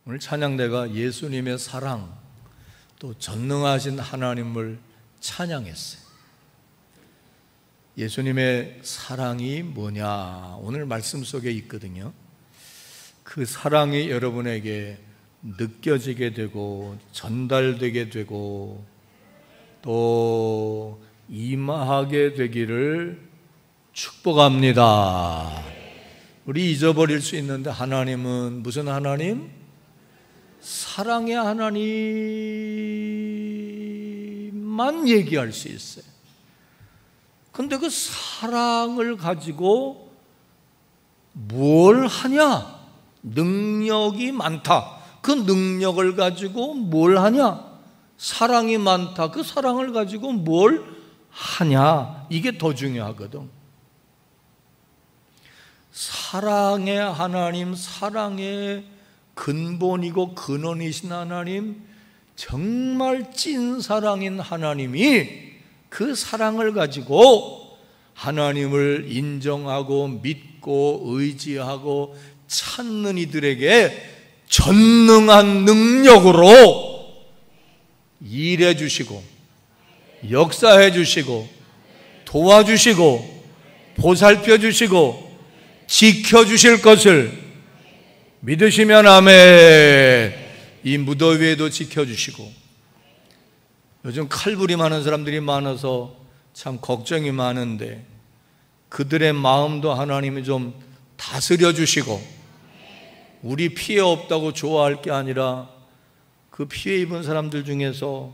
오늘 찬양대가 예수님의 사랑, 또 전능하신 하나님을 찬양했어요. 예수님의 사랑이 뭐냐? 오늘 말씀 속에 있거든요. 그 사랑이 여러분에게 느껴지게 되고 전달되게 되고 또 임하게 되기를 축복합니다. 우리 잊어버릴 수 있는데 하나님은 무슨 하나님? 사랑의 하나님만 얘기할 수 있어요. 근데 그 사랑을 가지고 뭘 하냐? 능력이 많다. 그 능력을 가지고 뭘 하냐? 사랑이 많다. 그 사랑을 가지고 뭘 하냐? 이게 더 중요하거든. 사랑의 하나님, 사랑의 근본이고 근원이신 하나님, 정말 찐사랑인 하나님이 그 사랑을 가지고 하나님을 인정하고 믿고 의지하고 찾는 이들에게 전능한 능력으로 일해 주시고 역사해 주시고 도와주시고 보살펴 주시고 지켜 주실 것을 믿으시면 아멘. 이 무더위에도 지켜주시고, 요즘 칼부림하는 사람들이 많아서 참 걱정이 많은데 그들의 마음도 하나님이 좀 다스려 주시고, 우리 피해 없다고 좋아할 게 아니라 그 피해 입은 사람들 중에서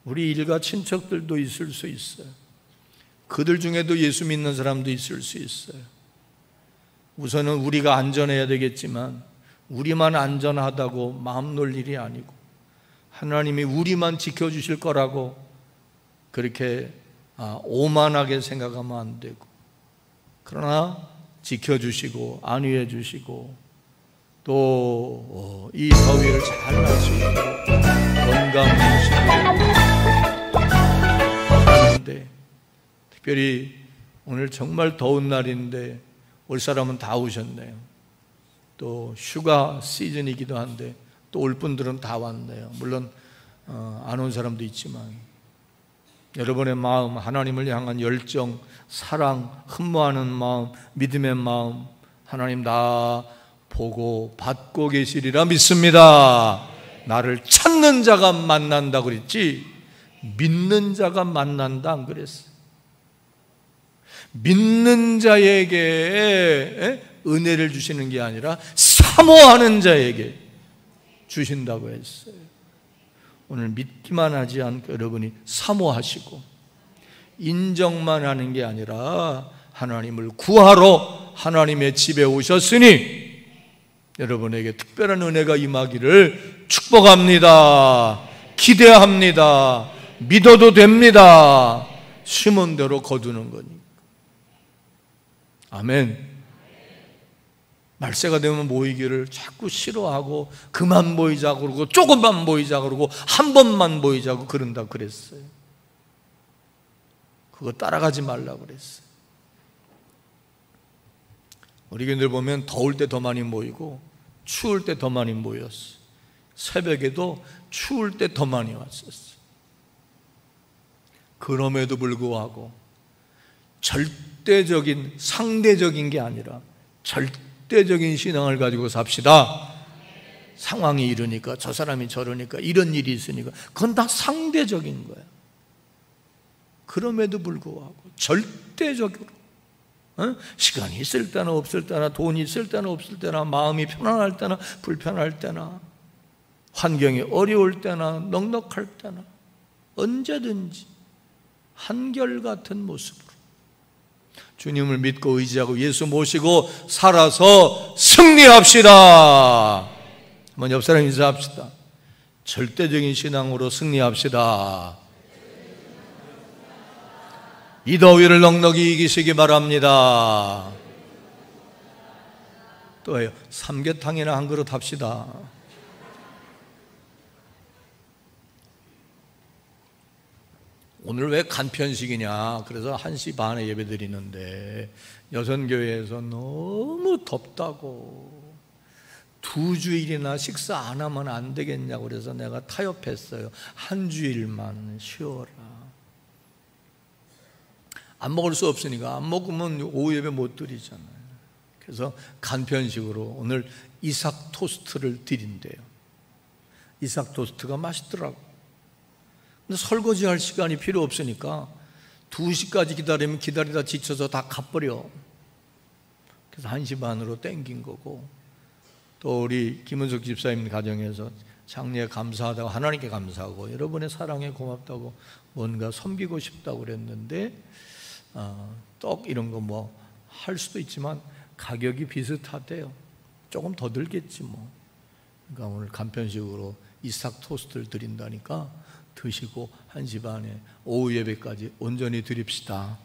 우리 일가 친척들도 있을 수 있어요. 그들 중에도 예수 믿는 사람도 있을 수 있어요. 우선은 우리가 안전해야 되겠지만 우리만 안전하다고 마음 놓을 일이 아니고 하나님이 우리만 지켜주실 거라고 그렇게 오만하게 생각하면 안 되고, 그러나 지켜주시고 안위해 주시고 또 이 더위를 잘 날 수 있도록 건강해 주시고 하는데, 특별히 오늘 정말 더운 날인데 올 사람은 다 오셨네요. 또 휴가 시즌이기도 한데 또 올 분들은 다 왔네요. 물론 안 온 사람도 있지만 여러분의 마음, 하나님을 향한 열정, 사랑, 흠모하는 마음, 믿음의 마음 하나님 다 보고 받고 계시리라 믿습니다. 나를 찾는 자가 만난다 그랬지 믿는 자가 만난다 안 그랬어요. 믿는 자에게 은혜를 주시는 게 아니라 사모하는 자에게 주신다고 했어요. 오늘 믿기만 하지 않고 여러분이 사모하시고 인정만 하는 게 아니라 하나님을 구하러 하나님의 집에 오셨으니 여러분에게 특별한 은혜가 임하기를 축복합니다. 기대합니다. 믿어도 됩니다. 심은 대로 거두는 거니까. 아멘. 말세가 되면 모이기를 자꾸 싫어하고 그만 모이자고 그러고 조금만 모이자고 그러고 한 번만 모이자고 그런다고 그랬어요. 그거 따라가지 말라고 그랬어요. 우리 교인들 보면 더울 때 더 많이 모이고 추울 때 더 많이 모였어요. 새벽에도 추울 때 더 많이 왔었어요. 그럼에도 불구하고 절대적인 상대적인 게 아니라 절대적인 신앙을 가지고 삽시다. 상황이 이러니까 저 사람이 저러니까 이런 일이 있으니까 그건 다 상대적인 거야. 그럼에도 불구하고 절대적으로 시간이 있을 때나 없을 때나 돈이 있을 때나 없을 때나 마음이 편안할 때나 불편할 때나 환경이 어려울 때나 넉넉할 때나 언제든지 한결같은 모습으로 주님을 믿고 의지하고 예수 모시고 살아서 승리합시다. 한번 옆 사람 인사합시다. 절대적인 신앙으로 승리합시다. 이 더위를 넉넉히 이기시기 바랍니다. 또요, 삼계탕이나 한 그릇 합시다. 오늘 왜 간편식이냐? 그래서 1시 반에 예배 드리는데 여선교회에서 너무 덥다고 2주일이나 식사 안 하면 안 되겠냐고 그래서 내가 타협했어요. 한 주일만 쉬어라. 안 먹을 수 없으니까. 안 먹으면 오후 예배 못 드리잖아요. 그래서 간편식으로 오늘 이삭 토스트를 드린대요. 이삭 토스트가 맛있더라고. 근데 설거지할 시간이 필요 없으니까 2시까지 기다리면 기다리다 지쳐서 다 가버려. 그래서 1시 반으로 땡긴 거고, 또 우리 김은석 집사님 가정에서 장례에 감사하다고 하나님께 감사하고 여러분의 사랑에 고맙다고 뭔가 섬기고 싶다고 그랬는데 떡 이런 거 뭐 할 수도 있지만 가격이 비슷하대요. 조금 더 들겠지 뭐. 그러니까 오늘 간편식으로 이삭 토스트를 드린다니까 드시고 1시 반에 오후 예배까지 온전히 드립시다.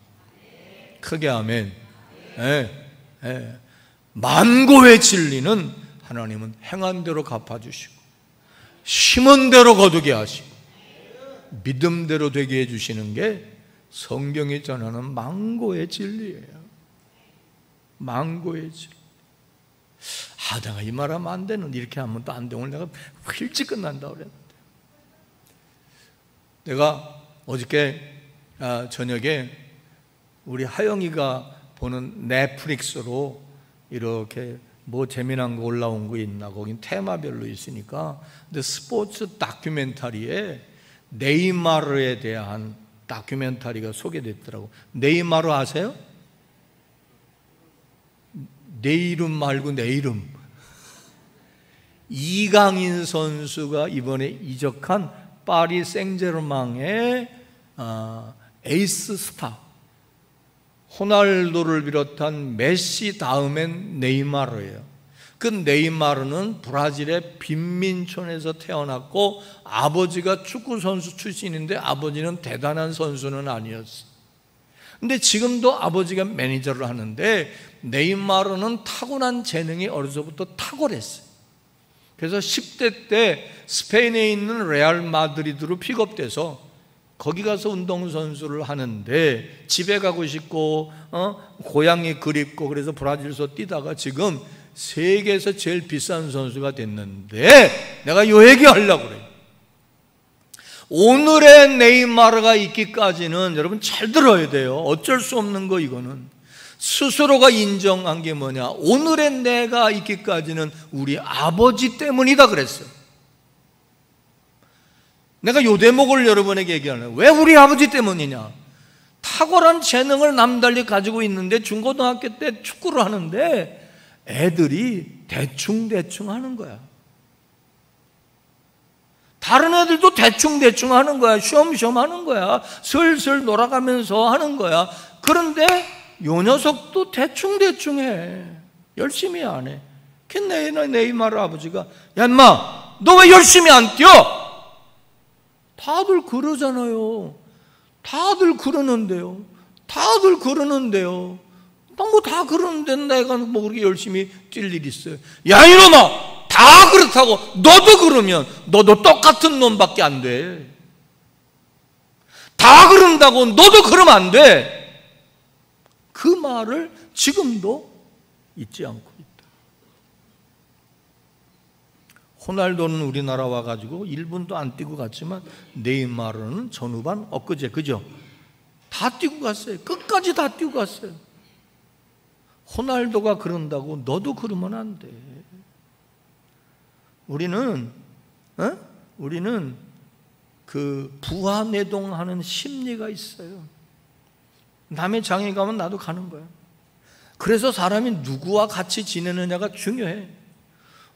크게 아멘. 예, 예. 만고의 진리는 하나님은 행한 대로 갚아주시고 심은 대로 거두게 하시고 믿음대로 되게 해주시는 게 성경이 전하는 만고의 진리예요. 만고의 진리. 내가 이 말하면 안 되는, 이렇게 하면 또 안 돼. 오늘 내가 일찍 끝난다고 그랬는데, 내가 어저께 저녁에 우리 하영이가 보는 넷플릭스로 이렇게 뭐 재미난 거 올라온 거 있나, 거긴 테마별로 있으니까. 근데 스포츠 다큐멘터리에 네이마르에 대한 다큐멘터리가 소개됐더라고. 네이마르 아세요? 내 이름 말고 내 이름. 이강인 선수가 이번에 이적한 파리 생제르맹의 에이스 스타, 호날두를 비롯한 메시 다음엔 네이마르예요. 그 네이마르는 브라질의 빈민촌에서 태어났고 아버지가 축구 선수 출신인데 아버지는 대단한 선수는 아니었어요. 근데 지금도 아버지가 매니저를 하는데 네이마르는 타고난 재능이 어려서부터 탁월했어요. 그래서 10대 때 스페인에 있는 레알 마드리드로 픽업돼서 거기 가서 운동선수를 하는데 집에 가고 싶고 고향이 그립고 그래서 브라질에서 뛰다가 지금 세계에서 제일 비싼 선수가 됐는데, 내가 요 얘기하려고 그래요. 오늘의 네이마르가 있기까지는 여러분 잘 들어야 돼요. 어쩔 수 없는 거 이거는. 스스로가 인정한 게 뭐냐, 오늘의 내가 있기까지는 우리 아버지 때문이다 그랬어요. 내가 요 대목을 여러분에게 얘기하는 거예요. 왜 우리 아버지 때문이냐. 탁월한 재능을 남달리 가지고 있는데 중고등학교 때 축구를 하는데 애들이 대충 하는 거야. 다른 애들도 대충 하는 거야. 쉬엄쉬엄 하는 거야. 슬슬 놀아가면서 하는 거야. 그런데 요 녀석도 대충 해. 열심히 안 해. 네이마르 아버지가, 야 인마 너 왜 열심히 안 뛰어? 다들 그러잖아요. 다들 그러는데요. 뭐 다 그러는데 내가 뭐 그렇게 열심히 뛸 일 있어요? 야 이놈아, 다 그렇다고 너도 그러면 너도 똑같은 놈밖에 안 돼. 다 그런다고 너도 그러면 안 돼. 그 말을 지금도 잊지 않고 있다. 호날두는 우리나라 와가지고 1분도 안 뛰고 갔지만 네이마르는 전후반 엊그제, 그죠? 다 뛰고 갔어요. 끝까지 다 뛰고 갔어요. 호날두가 그런다고 너도 그러면 안 돼. 우리는 그 부하내동하는 심리가 있어요. 남의 장에 가면 나도 가는 거야. 그래서 사람이 누구와 같이 지내느냐가 중요해.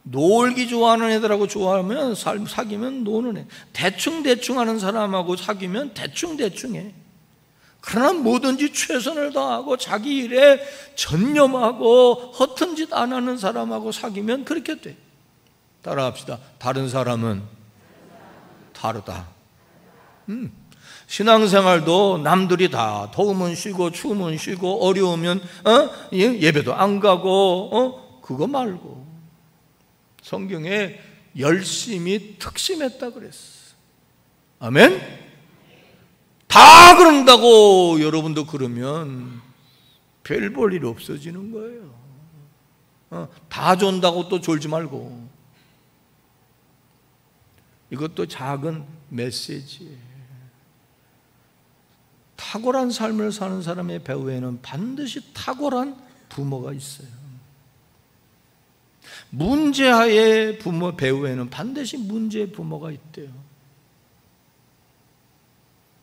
놀기 좋아하는 애들하고 좋아하면 사귀면 노는 애. 대충 하는 사람하고 사귀면 대충 해. 그러나 뭐든지 최선을 다하고 자기 일에 전념하고 허튼 짓 안 하는 사람하고 사귀면 그렇게 돼. 따라합시다. 다른 사람은 다르다. 신앙생활도 남들이 다 더우면 쉬고 추우면 쉬고 어려우면 예배도 안 가고 그거 말고 성경에 열심히 특심했다 그랬어. 아멘? 다 그런다고 여러분도 그러면 별 볼 일 없어지는 거예요. 다 존다고 또 졸지 말고. 이것도 작은 메시지예요. 탁월한 삶을 사는 사람의 배후에는 반드시 탁월한 부모가 있어요. 문제아의 부모 배후에는 반드시 문제의 부모가 있대요.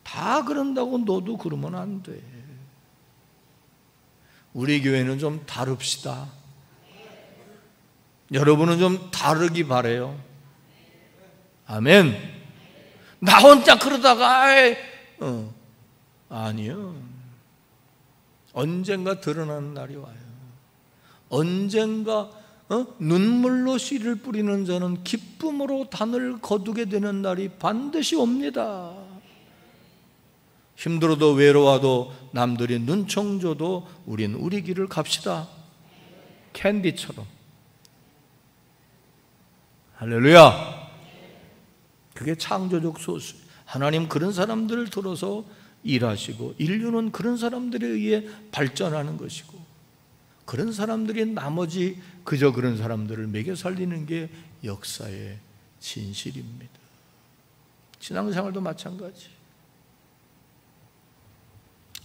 다 그런다고 너도 그러면 안 돼. 우리 교회는 좀 다릅시다. 여러분은 좀 다르기 바래요. 아멘. 나 혼자 그러다가 아니요. 언젠가 드러나는 날이 와요. 언젠가 눈물로 씨를 뿌리는 자는 기쁨으로 단을 거두게 되는 날이 반드시 옵니다. 힘들어도 외로워도 남들이 눈총 줘도 우린 우리 길을 갑시다. 캔디처럼. 할렐루야. 그게 창조적 소수. 하나님 그런 사람들을 들어서 일하시고 인류는 그런 사람들에 의해 발전하는 것이고 그런 사람들이 나머지 그저 그런 사람들을 먹여 살리는 게 역사의 진실입니다. 신앙생활도 마찬가지.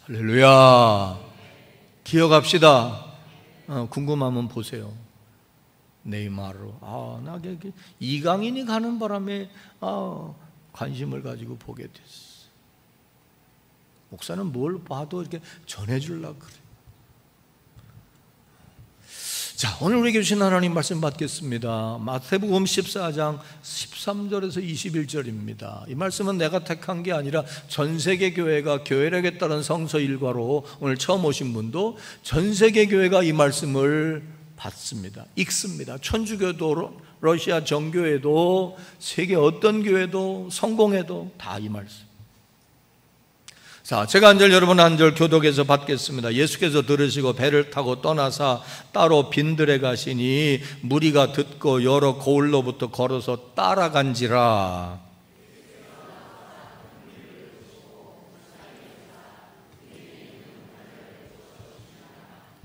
할렐루야. 기억합시다. 궁금하면 보세요. 네이마르. 나 이강인이 가는 바람에 관심을 가지고 보게 됐어. 목사는 뭘 봐도 이렇게 전해주려고 그래. 자, 오늘 우리에게 주신 하나님 말씀 받겠습니다. 마태복음 14장 13절에서 21절입니다. 이 말씀은 내가 택한 게 아니라 전 세계 교회가 교회력에 성서 일과로 오늘 처음 오신 분도 전 세계 교회가 이 말씀을 받습니다. 읽습니다. 천주교도 러시아 정교회도 세계 어떤 교회도 성공회도 다 이 말씀. 자, 제가 한 절 여러분 한 절 교독해서 받겠습니다. 예수께서 들으시고 배를 타고 떠나사 따로 빈들에 가시니 무리가 듣고 여러 고을로부터 걸어서 따라간지라.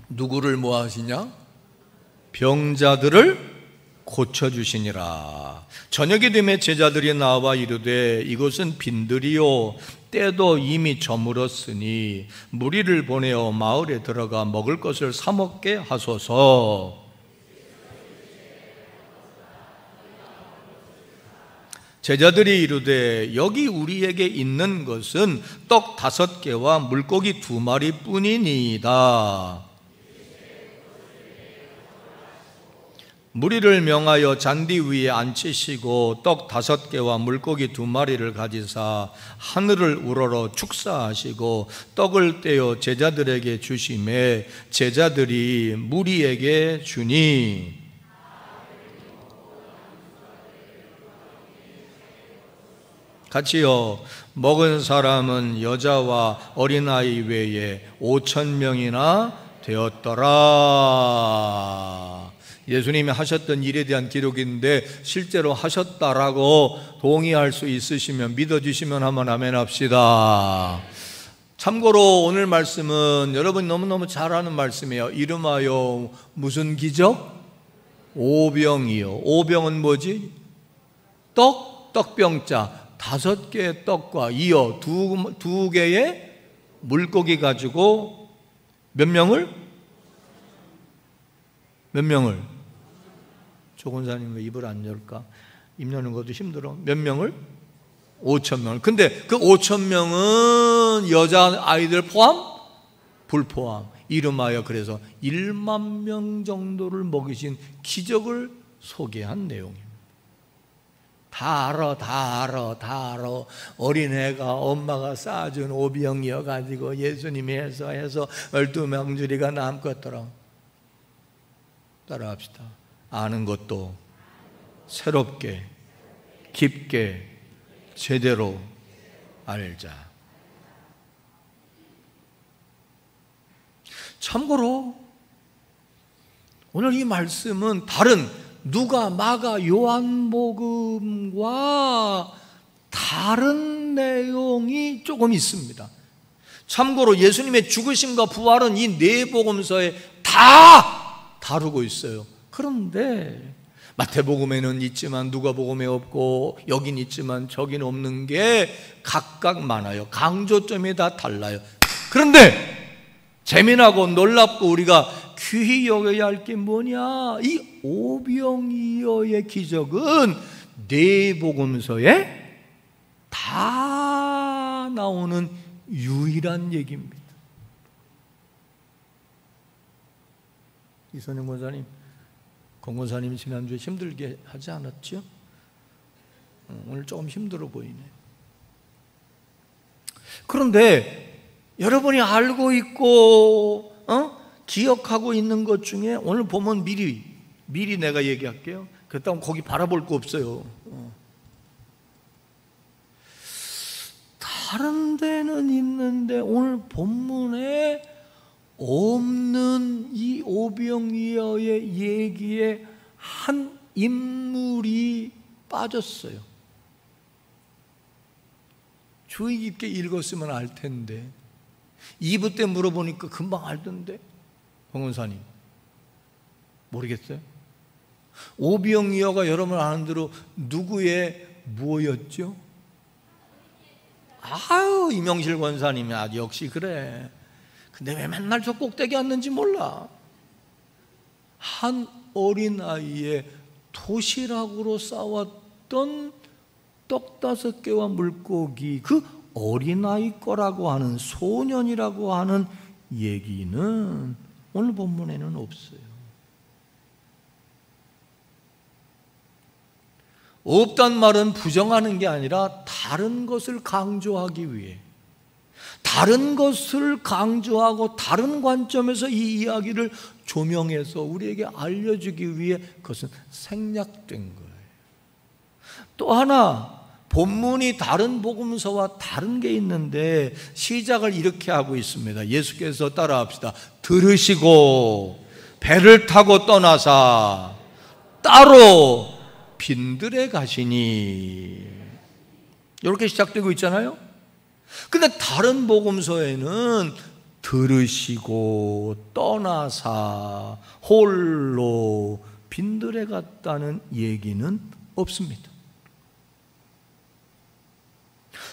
누구를 모아하시냐? 병자들을 고쳐주시니라. 저녁이 되매 제자들이 나와 이르되 이곳은 빈들이요 때도 이미 저물었으니 무리를 보내어 마을에 들어가 먹을 것을 사 먹게 하소서. 제자들이 이르되 여기 우리에게 있는 것은 떡 5개와 물고기 2마리 뿐이니이다. 무리를 명하여 잔디 위에 앉히시고 떡 5개와 물고기 2마리를 가지사 하늘을 우러러 축사하시고 떡을 떼어 제자들에게 주시매 제자들이 무리에게 주니 같이요. 먹은 사람은 여자와 어린아이 외에 5,000명이나 되었더라. 예수님이 하셨던 일에 대한 기록인데 실제로 하셨다라고 동의할 수 있으시면 믿어주시면 한번 아멘 합시다. 참고로 오늘 말씀은 여러분 너무너무 잘 아는 말씀이에요. 이름하여 무슨 기적? 오병이요. 오병은 뭐지? 떡병자 5개의 떡과 이어 2개의 물고기 가지고 몇 명을? 조건사님 왜 입을 안 열까? 입 여는 것도 힘들어. 몇 명을? 5,000명을. 근데 그 5,000명은 여자아이들 포함? 불포함. 이름하여 그래서 1만 명 정도를 먹이신 기적을 소개한 내용입니다. 다 알아. 어린애가 엄마가 싸준 오병이어가지고 예수님이 해서 12명주리가 남겠더라. 따라합시다. 아는 것도 새롭게 깊게 제대로 알자. 참고로 오늘 이 말씀은 다른 누가, 마가, 요한복음과 다른 내용이 조금 있습니다. 참고로 예수님의 죽으심과 부활은 이 네 복음서에 다 다루고 있어요. 그런데 마태복음에는 있지만 누가복음에 없고 여긴 있지만 저긴 없는 게 각각 많아요. 강조점이 다 달라요. 그런데 재미나고 놀랍고 우리가 귀히 여겨야 할 게 뭐냐? 이 오병이어의 기적은 네 복음서에 다 나오는 유일한 얘기입니다. 이선영 권사님, 권 권사님 지난주에 힘들게 하지 않았죠? 오늘 조금 힘들어 보이네. 그런데 여러분이 알고 있고 기억하고 있는 것 중에 오늘 보면 미리 내가 얘기할게요. 그렇다면 거기 바라볼 거 없어요. 다른 데는 있는데 오늘 본문에 없는 이 오병이어의 얘기에 한 인물이 빠졌어요. 주의 깊게 읽었으면 알 텐데 2부 때 물어보니까 금방 알던데. 권사님 모르겠어요? 오병이어가 여러분 아는 대로 누구의 무엇이었죠? 아유, 이명실 권사님이 역시 그래. 근데 왜 맨날 저 꼭대기 앉는지 몰라. 한 어린아이의 도시락으로 싸왔던 떡 5개와 물고기, 그 어린아이 거라고 하는, 소년이라고 하는 얘기는 오늘 본문에는 없어요. 없단 말은 부정하는 게 아니라 다른 것을 강조하기 위해, 다른 것을 강조하고 다른 관점에서 이 이야기를 조명해서 우리에게 알려주기 위해 그것은 생략된 거예요. 또 하나, 본문이 다른 복음서와 다른 게 있는데 시작을 이렇게 하고 있습니다. 예수께서 따라합시다. 들으시고 배를 타고 떠나사 따로 빈들에 가시니, 이렇게 시작되고 있잖아요. 근데 다른 복음서에는 들으시고 떠나사 홀로 빈들에 갔다는 얘기는 없습니다.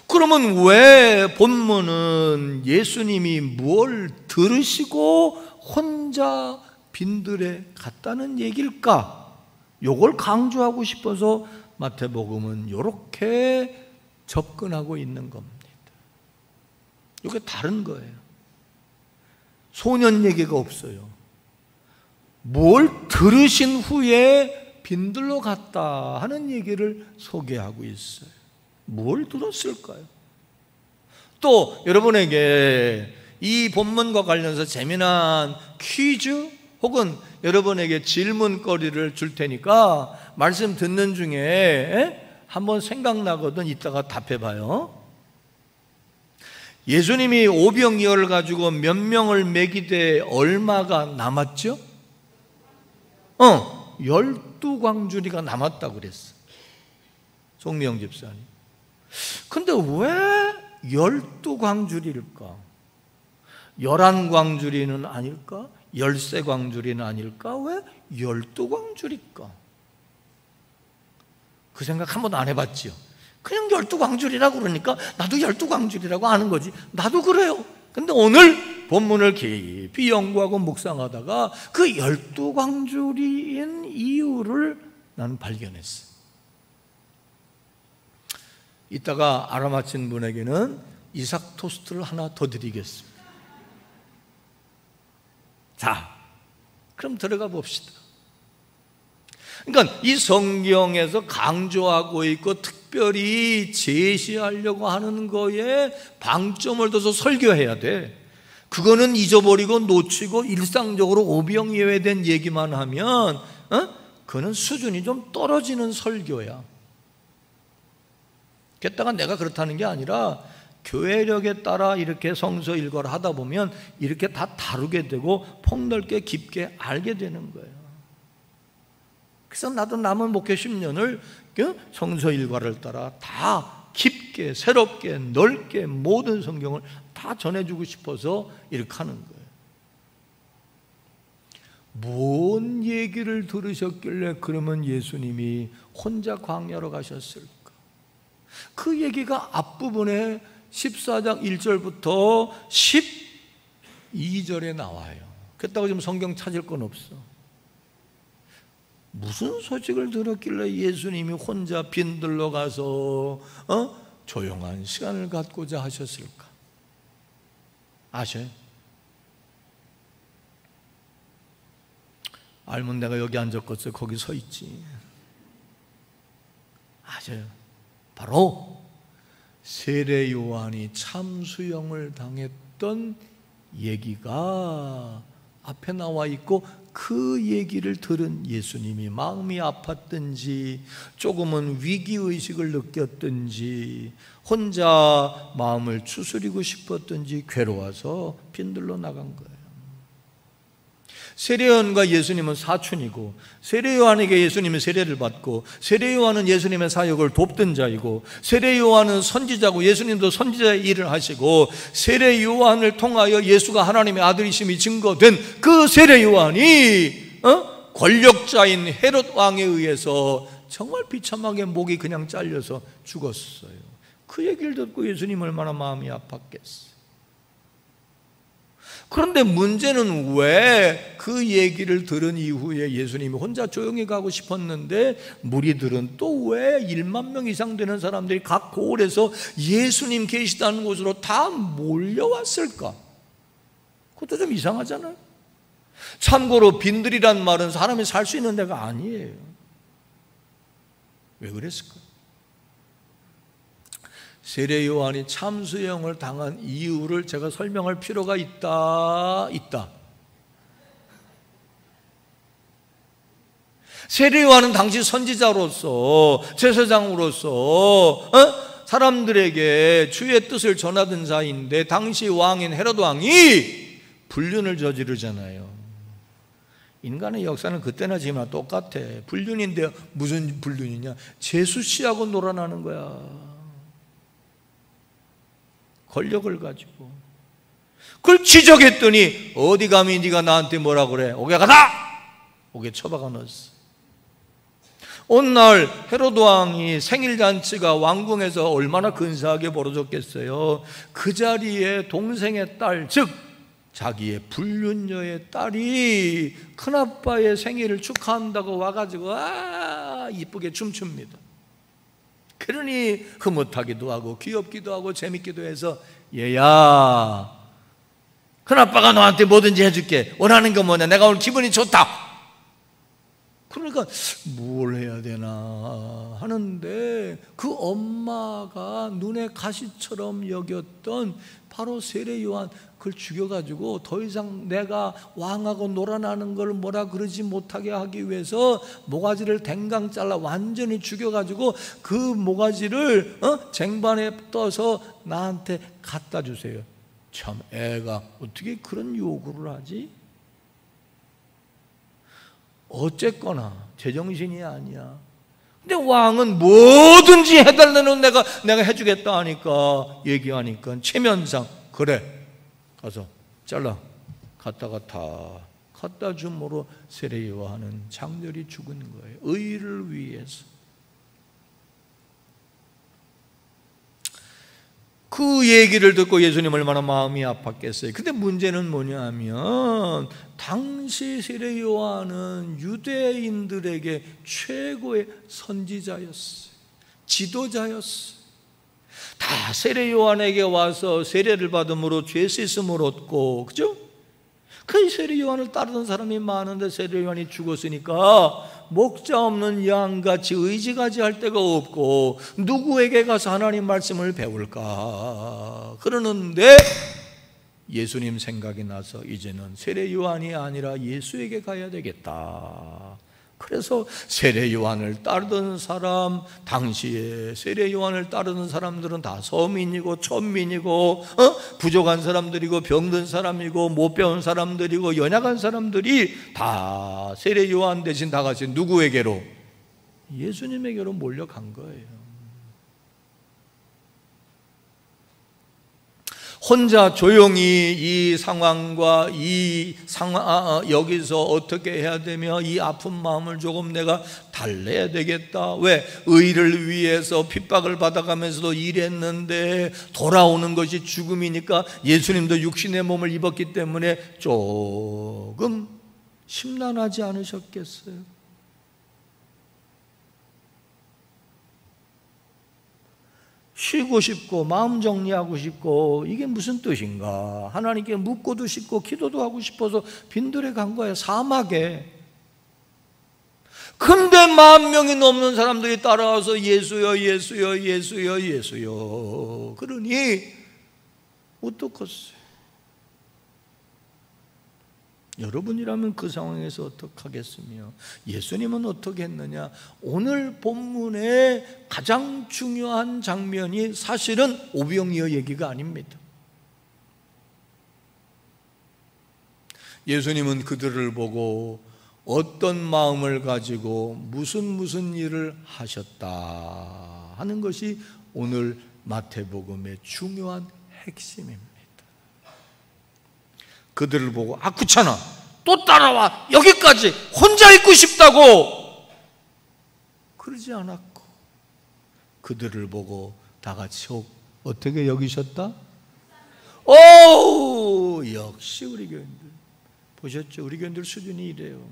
그러면 왜 본문은 예수님이 뭘 들으시고 혼자 빈들에 갔다는 얘기일까? 요걸 강조하고 싶어서 마태복음은 이렇게 접근하고 있는 겁니다. 이게 다른 거예요. 소년 얘기가 없어요. 뭘 들으신 후에 빈들로 갔다 하는 얘기를 소개하고 있어요. 뭘 들었을까요? 또 여러분에게 이 본문과 관련해서 재미난 퀴즈 혹은 여러분에게 질문거리를 줄 테니까 말씀 듣는 중에 한번 생각나거든 이따가 답해봐요. 예수님이 오병이어를 가지고 몇 명을 먹이되 얼마가 남았죠? 12광주리가 남았다고 그랬어, 송미영 집사님. 근데 왜 12광주리일까? 11광주리는 아닐까? 13광주리는 아닐까? 왜 12광주리일까? 그 생각 한 번도 안 해봤지요? 그냥 12광주리라고 그러니까 나도 12광주리라고 아는 거지. 나도 그래요. 근데 오늘 본문을 깊이 연구하고 묵상하다가 그 12광주리인 이유를 나는 발견했어요. 이따가 알아맞힌 분에게는 이삭 토스트를 하나 더 드리겠습니다. 자, 그럼 들어가 봅시다. 그러니까 이 성경에서 강조하고 있고 특별히 제시하려고 하는 거에 방점을 둬서 설교해야 돼. 그거는 잊어버리고 놓치고 일상적으로 오병이어에 대한 얘기만 하면 그거는 수준이 좀 떨어지는 설교야. 게다가 내가 그렇다는 게 아니라 교회력에 따라 이렇게 성서 일과를 하다 보면 이렇게 다 다루게 되고 폭넓게 깊게 알게 되는 거예요. 그래서 나도 남은 목회 10년을 성서 일과를 따라 다 깊게 새롭게 넓게 모든 성경을 다 전해주고 싶어서 이렇게 하는 거예요. 뭔 얘기를 들으셨길래 그러면 예수님이 혼자 광야로 가셨을까? 그 얘기가 앞부분에 14장 1절부터 12절에 나와요. 그렇다고 지금 성경 찾을 건 없어. 무슨 소식을 들었길래 예수님이 혼자 빈들러 가서 조용한 시간을 갖고자 하셨을까? 아셔요? 알면 내가 여기 앉았겠어. 거기 서 있지. 아셔요? 바로 세례 요한이 참수형을 당했던 얘기가 앞에 나와 있고, 그 얘기를 들은 예수님이 마음이 아팠든지 조금은 위기의식을 느꼈든지 혼자 마음을 추스리고 싶었든지 괴로워서 빈들러 나간 거예요. 세례요한과 예수님은 사촌이고, 세례요한에게 예수님은 세례를 받고, 세례요한은 예수님의 사역을 돕던 자이고, 세례요한은 선지자고 예수님도 선지자의 일을 하시고, 세례요한을 통하여 예수가 하나님의 아들이심이 증거된 그 세례요한이 권력자인 헤롯 왕에 의해서 정말 비참하게 목이 그냥 잘려서 죽었어요. 그 얘기를 듣고 예수님 얼마나 마음이 아팠겠어요. 그런데 문제는 왜 그 얘기를 들은 이후에 예수님이 혼자 조용히 가고 싶었는데 무리들은 또 왜 1만 명 이상 되는 사람들이 각 고을에서 예수님 계시다는 곳으로 다 몰려왔을까? 그것도 좀 이상하잖아요. 참고로 빈들이란 말은 사람이 살 수 있는 데가 아니에요. 왜 그랬을까? 세례 요한이 참수형을 당한 이유를 제가 설명할 필요가 있다. 세례 요한은 당시 선지자로서, 제사장으로서 사람들에게 주의 뜻을 전하던 자인데, 당시 왕인 헤롯 왕이 불륜을 저지르잖아요. 인간의 역사는 그때나 지금이나 똑같아. 불륜인데 무슨 불륜이냐? 제수 씨하고 놀아나는 거야. 권력을 가지고. 그걸 지적했더니 어디 감히 네가 나한테 뭐라 그래? 옥에 가다! 옥에 처박아 넣었어. 어느 날 헤롯 왕이 생일잔치가 왕궁에서 얼마나 근사하게 벌어졌겠어요. 그 자리에 동생의 딸, 즉 자기의 불륜녀의 딸이 큰아빠의 생일을 축하한다고 와가지고 이쁘게 춤춥니다. 그러니 흐뭇하기도 하고 귀엽기도 하고 재밌기도 해서, 얘야, 큰아빠가 너한테 뭐든지 해줄게. 원하는 거 뭐냐? 내가 오늘 기분이 좋다. 그러니까 뭘 해야 되나 하는데, 그 엄마가 눈에 가시처럼 여겼던 바로 세례 요한, 그걸 죽여가지고 더 이상 내가 왕하고 놀아나는 걸 뭐라 그러지 못하게 하기 위해서 모가지를 댕강 잘라 완전히 죽여가지고 그 모가지를 쟁반에 떠서 나한테 갖다 주세요. 참, 애가 어떻게 그런 요구를 하지? 어쨌거나 제정신이 아니야. 근데 왕은 뭐든지 해달라는 내가 해주겠다 하니까, 얘기하니까 체면상 그래, 가서 잘라 갖다가 다 갖다 줌으로 세례 요한은 장렬히 죽은 거예요. 의를 위해서. 그 얘기를 듣고 예수님 얼마나 마음이 아팠겠어요. 근데 문제는 뭐냐면, 당시 세례 요한은 유대인들에게 최고의 선지자였어요. 지도자였어요. 다 세례 요한에게 와서 세례를 받음으로 죄 씻음을 얻고, 그죠? 그 세례 요한을 따르던 사람이 많은데 세례 요한이 죽었으니까 목자 없는 양같이 의지가지 할 데가 없고, 누구에게 가서 하나님 말씀을 배울까 그러는데, 예수님 생각이 나서 이제는 세례 요한이 아니라 예수에게 가야 되겠다. 그래서 세례 요한을 따르던 사람, 당시에 세례 요한을 따르던 사람들은 다 서민이고 천민이고 부족한 사람들이고 병든 사람이고 못 배운 사람들이고 연약한 사람들이 다 세례 요한 대신 다 같이 누구에게로? 예수님에게로 몰려간 거예요. 혼자 조용히 이 상황과 이 상황 여기서 어떻게 해야 되며 이 아픈 마음을 조금 내가 달래야 되겠다. 왜? 의를 위해서 핍박을 받아가면서도 일했는데 돌아오는 것이 죽음이니까 예수님도 육신의 몸을 입었기 때문에 조금 심란하지 않으셨겠어요? 쉬고 싶고 마음 정리하고 싶고 이게 무슨 뜻인가? 하나님께 묻고도 싶고 기도도 하고 싶어서 빈들에 간 거예요. 사막에. 근데 10,000명이 넘는 사람들이 따라와서 예수여 예수여 예수여 예수여 그러니 어떡하겠어요? 여러분이라면 그 상황에서 어떡하겠으며 예수님은 어떻게 했느냐? 오늘 본문의 가장 중요한 장면이 사실은 오병이어 얘기가 아닙니다. 예수님은 그들을 보고 어떤 마음을 가지고 무슨 일을 하셨다 하는 것이 오늘 마태복음의 중요한 핵심입니다. 그들을 보고 귀찮아 또 따라와 여기까지 혼자 있고 싶다고 그러지 않았고 그들을 보고 다 같이 어떻게 여기셨다? 오, 역시 우리 교인들 보셨죠? 우리 교인들 수준이 이래요.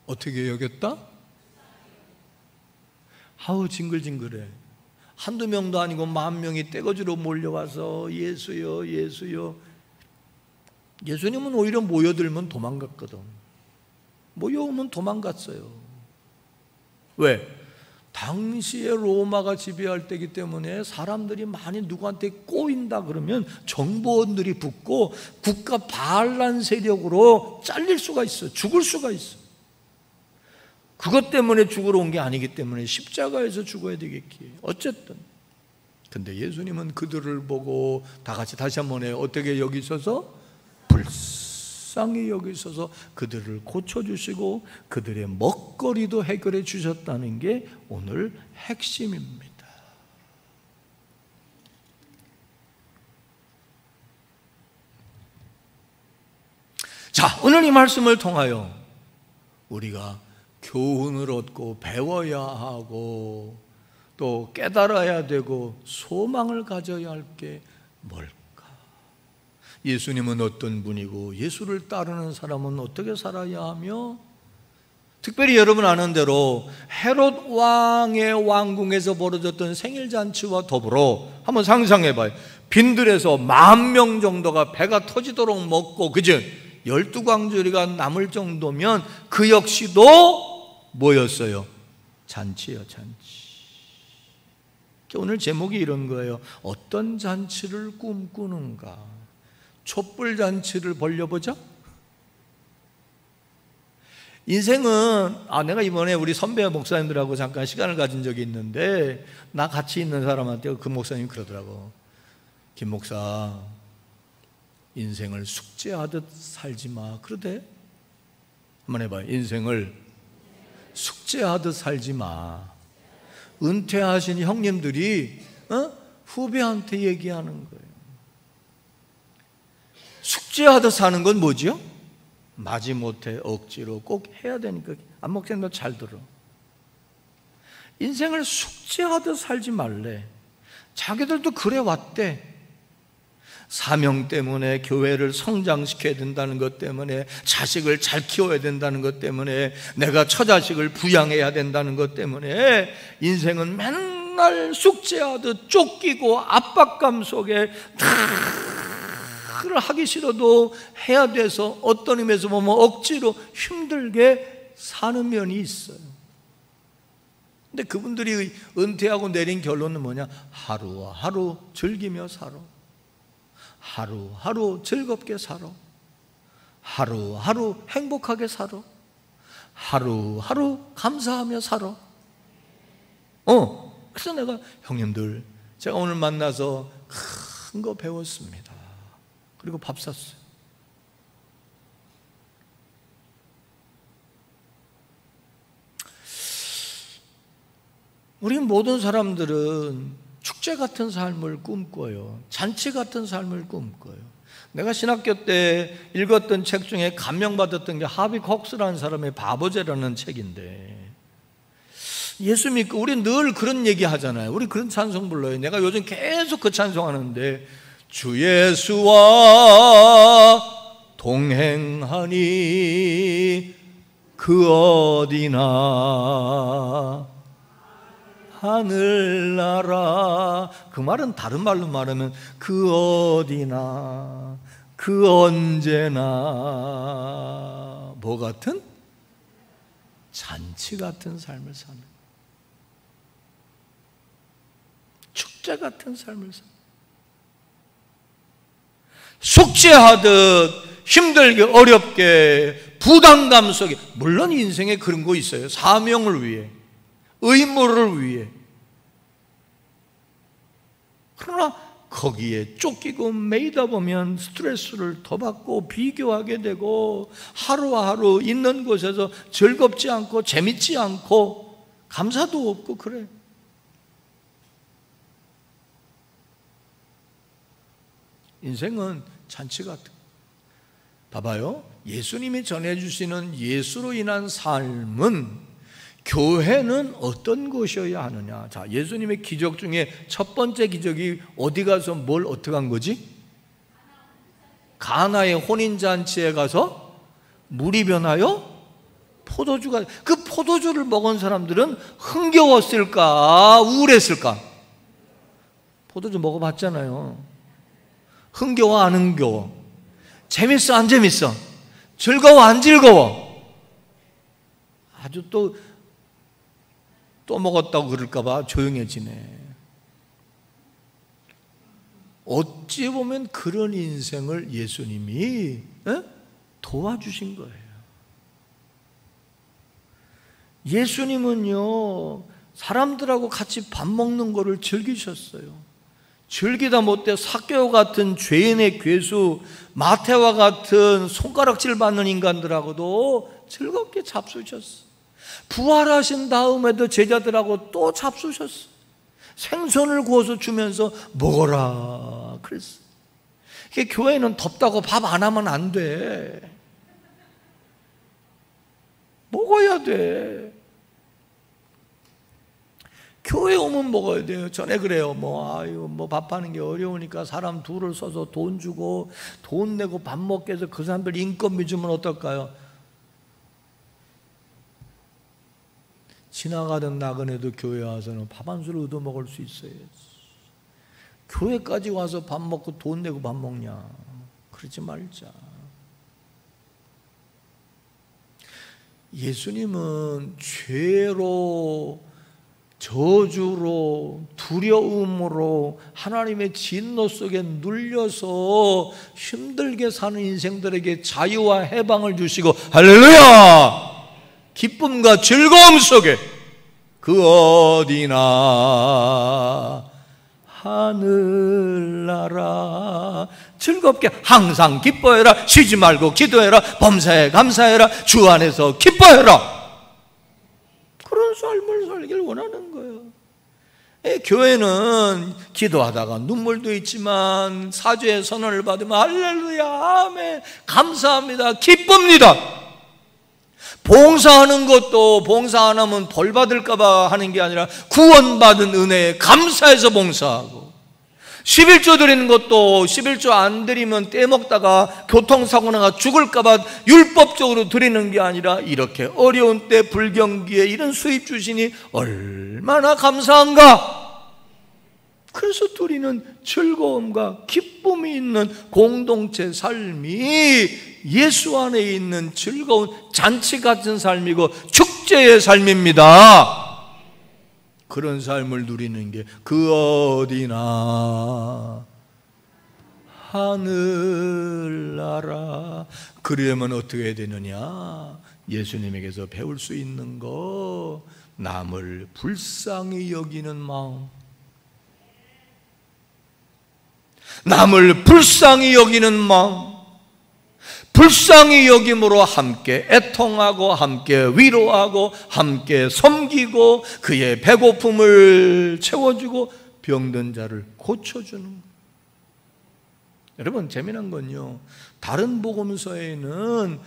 어떻게 여겼다? 아우 징글징글해. 한두 명도 아니고 10,000명이 떼거지로 몰려와서 예수여 예수여. 예수님은 오히려 모여들면 도망갔거든. 모여오면 도망갔어요. 왜? 당시에 로마가 지배할 때이기 때문에 사람들이 많이 누구한테 꼬인다 그러면 정보원들이 붙고 국가 반란 세력으로 잘릴 수가 있어. 죽을 수가 있어. 그것 때문에 죽으러 온 게 아니기 때문에 십자가에서 죽어야 되겠기에 어쨌든. 근데 예수님은 그들을 보고 다 같이 다시 한번 해요. 어떻게 여기셔서? 불쌍히 여기셔서 그들을 고쳐주시고 그들의 먹거리도 해결해 주셨다는 게 오늘 핵심입니다. 자, 오늘 이 말씀을 통하여 우리가 교훈을 얻고 배워야 하고 또 깨달아야 되고 소망을 가져야 할 게 뭘까? 예수님은 어떤 분이고 예수를 따르는 사람은 어떻게 살아야 하며 특별히 여러분 아는 대로 헤롯 왕의 왕궁에서 벌어졌던 생일잔치와 더불어 한번 상상해 봐요. 빈들에서 10,000명 정도가 배가 터지도록 먹고 그죠? 12광주리가 남을 정도면 그 역시도 뭐였어요? 잔치요, 잔치. 오늘 제목이 이런 거예요. 어떤 잔치를 꿈꾸는가? 촛불 잔치를 벌려보자. 인생은 내가 이번에 우리 선배 목사님들하고 잠깐 시간을 가진 적이 있는데 나 같이 있는 사람한테 그 목사님이 그러더라고. 김 목사, 인생을 숙제하듯 살지 마. 그러대. 한번 해봐요. 인생을 숙제하듯 살지 마. 은퇴하신 형님들이 후배한테 얘기하는 거예요. 숙제하듯 사는 건 뭐지요? 마지못해 억지로 꼭 해야 되니까. 안 목사님도 잘 들어. 인생을 숙제하듯 살지 말래. 자기들도 그래 왔대. 사명 때문에 교회를 성장시켜야 된다는 것 때문에 자식을 잘 키워야 된다는 것 때문에 내가 처자식을 부양해야 된다는 것 때문에 인생은 맨날 숙제하듯 쫓기고 압박감 속에 다 하기 싫어도 해야 돼서 어떤 의미에서 보면 억지로 힘들게 사는 면이 있어요. 근데 그분들이 은퇴하고 내린 결론은 뭐냐? 하루하루 즐기며 살아. 하루하루 즐겁게 살아. 하루하루 행복하게 살아. 하루하루 감사하며 살아. 그래서 내가 형님들 제가 오늘 만나서 큰 거 배웠습니다. 그리고 밥 샀어요. 우리 모든 사람들은 축제 같은 삶을 꿈꿔요. 잔치 같은 삶을 꿈꿔요. 내가 신학교 때 읽었던 책 중에 감명받았던 게 하비 콕스라는 사람의 바보제라는 책인데, 예수 믿고 우리 늘 그런 얘기 하잖아요. 우리 그런 찬송 불러요. 내가 요즘 계속 그 찬송하는데, 주 예수와 동행하니 그 어디나 하늘나라. 그 말은 다른 말로 말하면 그 어디나 그 언제나 뭐 같은? 잔치 같은 삶을 사는, 축제 같은 삶을 사는, 숙제하듯 힘들게 어렵게 부담감 속에, 물론 인생에 그런 거 있어요. 사명을 위해, 의무를 위해. 그러나 거기에 쫓기고 매이다 보면 스트레스를 더 받고 비교하게 되고, 하루하루 있는 곳에서 즐겁지 않고 재밌지 않고 감사도 없고 그래. 인생은 잔치 같은 거. 봐봐요. 예수님이 전해주시는 예수로 인한 삶은, 교회는 어떤 곳이어야 하느냐. 자, 예수님의 기적 중에 첫 번째 기적이 어디 가서 뭘 어떻게 한 거지? 가나의 혼인잔치에 가서 물이 변하여 포도주가, 그 포도주를 먹은 사람들은 흥겨웠을까 우울했을까? 포도주 먹어봤잖아요. 흥겨워 안 흥겨워? 재밌어 안 재밌어? 즐거워 안 즐거워? 아주 또 먹었다고 그럴까봐 조용해지네. 어찌 보면 그런 인생을 예수님이 도와주신 거예요. 예수님은요, 사람들하고 같이 밥 먹는 거를 즐기셨어요. 즐기다 못해 삭개오 같은 죄인의 괴수, 마태와 같은 손가락질 받는 인간들하고도 즐겁게 잡수셨어. 부활하신 다음에도 제자들하고 또 잡수셨어. 생선을 구워서 주면서 먹어라 그랬어. 이게 교회는 덥다고 밥 안 하면 안 돼. 먹어야 돼. 교회 오면 먹어야 돼요. 전에 그래요. 뭐 밥하는 게 어려우니까 사람 둘을 써서 돈 주고 돈 내고 밥 먹게 해서 그 사람들 인건비 주면 어떨까요? 지나가던 나그네도 교회 와서는 밥 한 술 얻어 먹을 수 있어야지. 교회까지 와서 밥 먹고 돈 내고 밥 먹냐? 그러지 말자. 예수님은 죄로, 저주로, 두려움으로 하나님의 진노 속에 눌려서 힘들게 사는 인생들에게 자유와 해방을 주시고, 할렐루야! 기쁨과 즐거움 속에 그 어디나 하늘나라 즐겁게 항상 기뻐해라. 쉬지 말고 기도해라. 범사에 감사해라. 주 안에서 기뻐해라. 그런 삶을 살길 원하는 거예요. 교회는 기도하다가 눈물도 있지만 사죄의 선언을 받으면 할렐루야, 아멘, 감사합니다, 기쁩니다. 봉사하는 것도 봉사 안 하면 벌 받을까 봐 하는 게 아니라 구원받은 은혜에 감사해서 봉사하고, 11조 드리는 것도 11조 안 드리면 떼먹다가 교통사고 나가 죽을까 봐 율법적으로 드리는 게 아니라 이렇게 어려운 때 불경기에 이런 수입 주시니 얼마나 감사한가. 그래서 드리는 즐거움과 기쁨이 있는 공동체 삶이 예수 안에 있는 즐거운 잔치 같은 삶이고 축제의 삶입니다. 그런 삶을 누리는 게 그 어디나 하늘나라. 그러려면 어떻게 해야 되느냐? 예수님에게서 배울 수 있는 거, 남을 불쌍히 여기는 마음, 남을 불쌍히 여기는 마음, 불쌍히 여김으로 함께 애통하고 함께 위로하고 함께 섬기고 그의 배고픔을 채워주고 병든 자를 고쳐주는 거예요. 여러분, 재미난 건요, 다른 복음서에는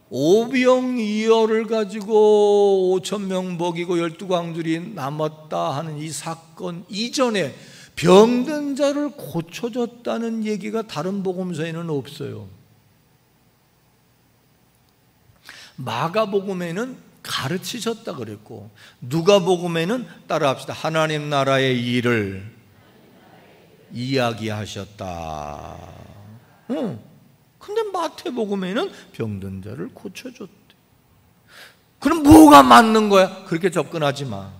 오병이어를 가지고 5,000명 먹이고 12광줄이 남았다 하는 이 사건 이전에 병든 자를 고쳐줬다는 얘기가 다른 복음서에는 없어요. 마가복음에는 가르치셨다 그랬고, 누가복음에는 따라합시다, 하나님 나라의 일을 이야기하셨다. 근데 마태복음에는 병든 자를 고쳐줬대. 그럼 뭐가 맞는 거야? 그렇게 접근하지 마.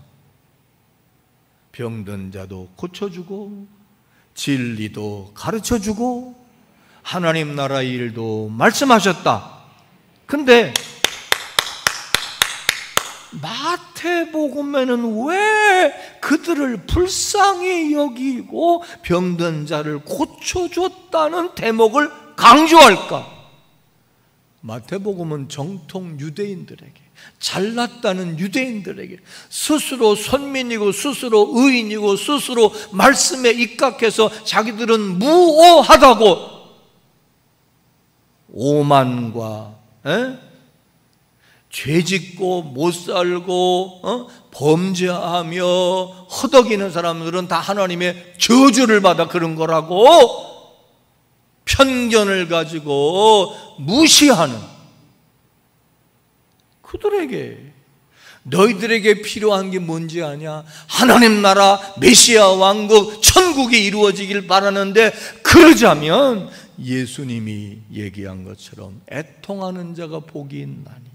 병든 자도 고쳐주고, 진리도 가르쳐주고, 하나님 나라 일도 말씀하셨다. 근데 마태복음에는 왜 그들을 불쌍히 여기고 병든 자를 고쳐줬다는 대목을 강조할까? 마태복음은 정통 유대인들에게, 잘났다는 유대인들에게, 스스로 선민이고 스스로 의인이고 스스로 말씀에 입각해서 자기들은 무오하다고 오만과 죄짓고 못살고 범죄하며 허덕이는 사람들은 다 하나님의 저주를 받아 그런 거라고 편견을 가지고 무시하는 그들에게, 너희들에게 필요한 게 뭔지 아냐? 하나님 나라 메시아 왕국 천국이 이루어지길 바라는데, 그러자면 예수님이 얘기한 것처럼 애통하는 자가 복이 있나니,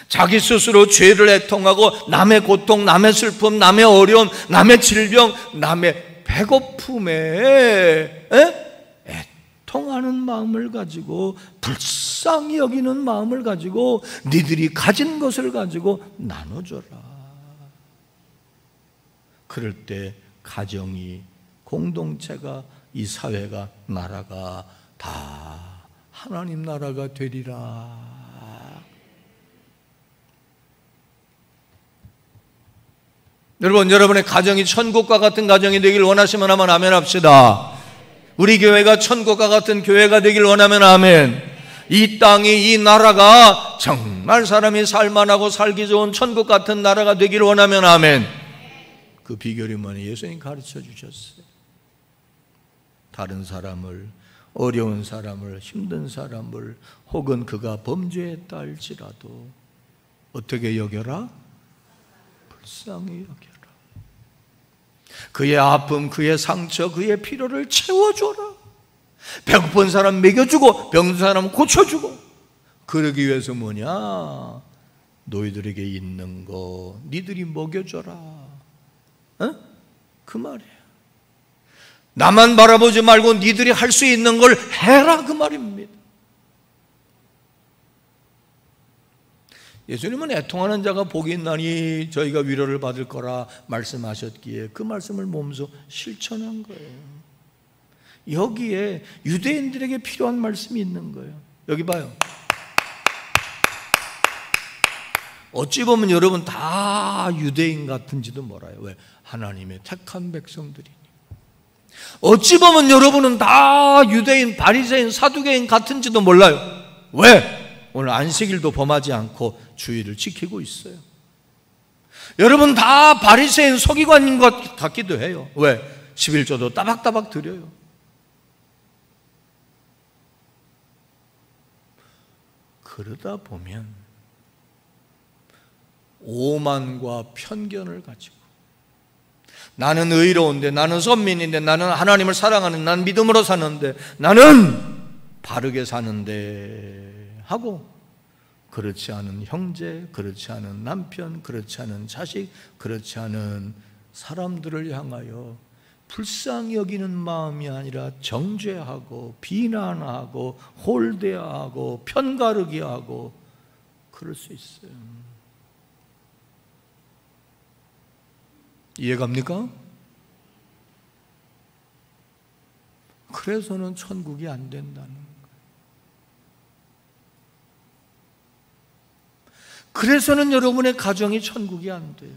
자기 스스로 죄를 애통하고 남의 고통, 남의 슬픔, 남의 어려움, 남의 질병, 남의 배고픔에 애통하는 마음을 가지고, 불쌍히 여기는 마음을 가지고, 니들이 가진 것을 가지고 나눠줘라. 그럴 때 가정이, 공동체가, 이 사회가, 나라가 다 하나님 나라가 되리라. 여러분, 여러분의 가정이 천국과 같은 가정이 되길 원하시면 한번 아멘 합시다. 우리 교회가 천국과 같은 교회가 되길 원하면 아멘. 이 땅이, 이 나라가 정말 사람이 살만하고 살기 좋은 천국 같은 나라가 되길 원하면 아멘. 그 비결이 뭐냐? 예수님 가르쳐 주셨어요. 다른 사람을, 어려운 사람을, 힘든 사람을, 혹은 그가 범죄했다 할지라도 어떻게 여겨라? 불쌍히 여겨라. 그의 아픔, 그의 상처, 그의 필요를 채워줘라. 배고픈 사람 먹여주고, 병든 사람 고쳐주고. 그러기 위해서 뭐냐? 너희들에게 있는 거 니들이 먹여줘라. 그 말이에요. 나만 바라보지 말고 니들이 할 수 있는 걸 해라, 그 말입니다. 예수님은 애통하는 자가 복이 있나니 저희가 위로를 받을 거라 말씀하셨기에 그 말씀을 몸소 실천한 거예요. 여기에 유대인들에게 필요한 말씀이 있는 거예요. 여기 봐요. 어찌 보면 여러분 다 유대인 같은지도 몰라요. 왜? 하나님의 택한 백성들이니. 어찌 보면 여러분은 다 유대인, 바리새인, 사두개인 같은지도 몰라요. 왜? 오늘 안식일도 범하지 않고 주의를 지키고 있어요. 여러분 다 바리새인, 서기관인 것 같기도 해요. 왜? 11조도 따박따박 드려요. 그러다 보면 오만과 편견을 가지고, 나는 의로운데, 나는 선민인데, 나는 하나님을 사랑하는, 나는 믿음으로 사는데, 나는 바르게 사는데 하고, 그렇지 않은 형제, 그렇지 않은 남편, 그렇지 않은 자식, 그렇지 않은 사람들을 향하여 불쌍히 여기는 마음이 아니라 정죄하고 비난하고 홀대하고 편가르기 하고 그럴 수 있어요. 이해갑니까? 그래서는 천국이 안 된다는 거예요. 그래서는 여러분의 가정이 천국이 안 돼요.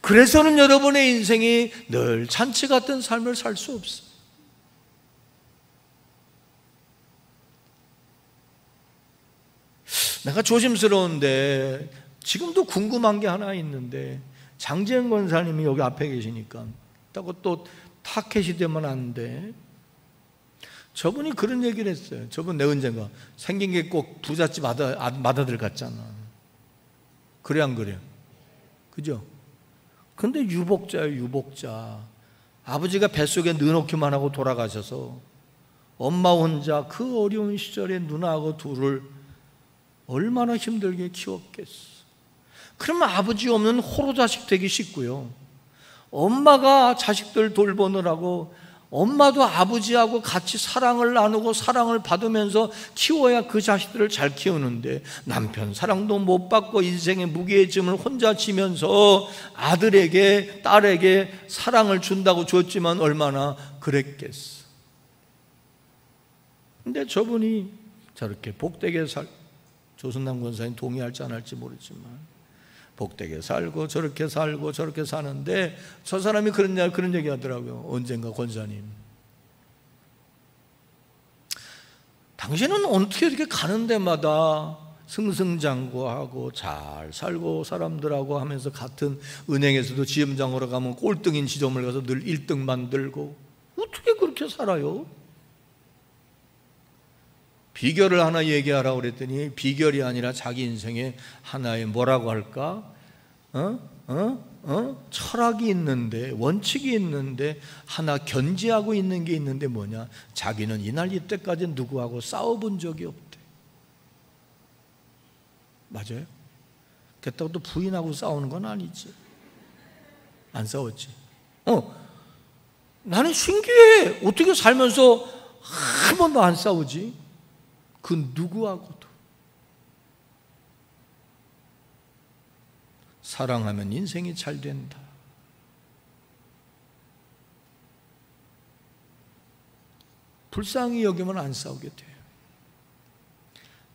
그래서는 여러분의 인생이 늘 잔치 같은 삶을 살 수 없어요. 내가 조심스러운데 지금도 궁금한 게 하나 있는데, 장재현 권사님이 여기 앞에 계시니까 또 타켓이 되면 안 돼. 저분이 그런 얘기를 했어요. 저분 내 언젠가 생긴 게 꼭 부잣집 맏아들 같잖아. 그래 안 그래? 그죠? 근데 유복자예요, 유복자. 아버지가 뱃속에 넣어놓기만 하고 돌아가셔서 엄마 혼자 그 어려운 시절에 누나하고 둘을 얼마나 힘들게 키웠겠어. 그러면 아버지 없는 호로 자식 되기 쉽고요, 엄마가 자식들 돌보느라고 엄마도 아버지하고 같이 사랑을 나누고 사랑을 받으면서 키워야 그 자식들을 잘 키우는데, 남편 사랑도 못 받고 인생의 무게의 짐을 혼자 지면서 아들에게 딸에게 사랑을 준다고 줬지만 얼마나 그랬겠어. 근데 저분이 저렇게 복되게 조선남 권사님 동의할지 안 할지 모르지만 복되게 살고 저렇게 살고 저렇게 사는데, 저 사람이 그런 얘기 하더라고요. 언젠가 권사님, 당신은 어떻게 이렇게 가는 데마다 승승장구하고 잘 살고 사람들하고 하면서 같은 은행에서도 지점장으로 가면 꼴등인 지점을 가서 늘 1등 만들고 어떻게 그렇게 살아요? 비결을 하나 얘기하라고 그랬더니 비결이 아니라 자기 인생에 하나의 뭐라고 할까? 철학이 있는데, 원칙이 있는데 하나 견지하고 있는 게 있는데 뭐냐? 자기는 이날 이때까지 누구하고 싸워본 적이 없대. 맞아요? 그렇다고 또 부인하고 싸우는 건 아니지. 안 싸웠지. 나는 신기해. 어떻게 살면서 한 번도 안 싸우지? 그 누구하고도. 사랑하면 인생이 잘 된다. 불쌍히 여기면 안 싸우게 돼요.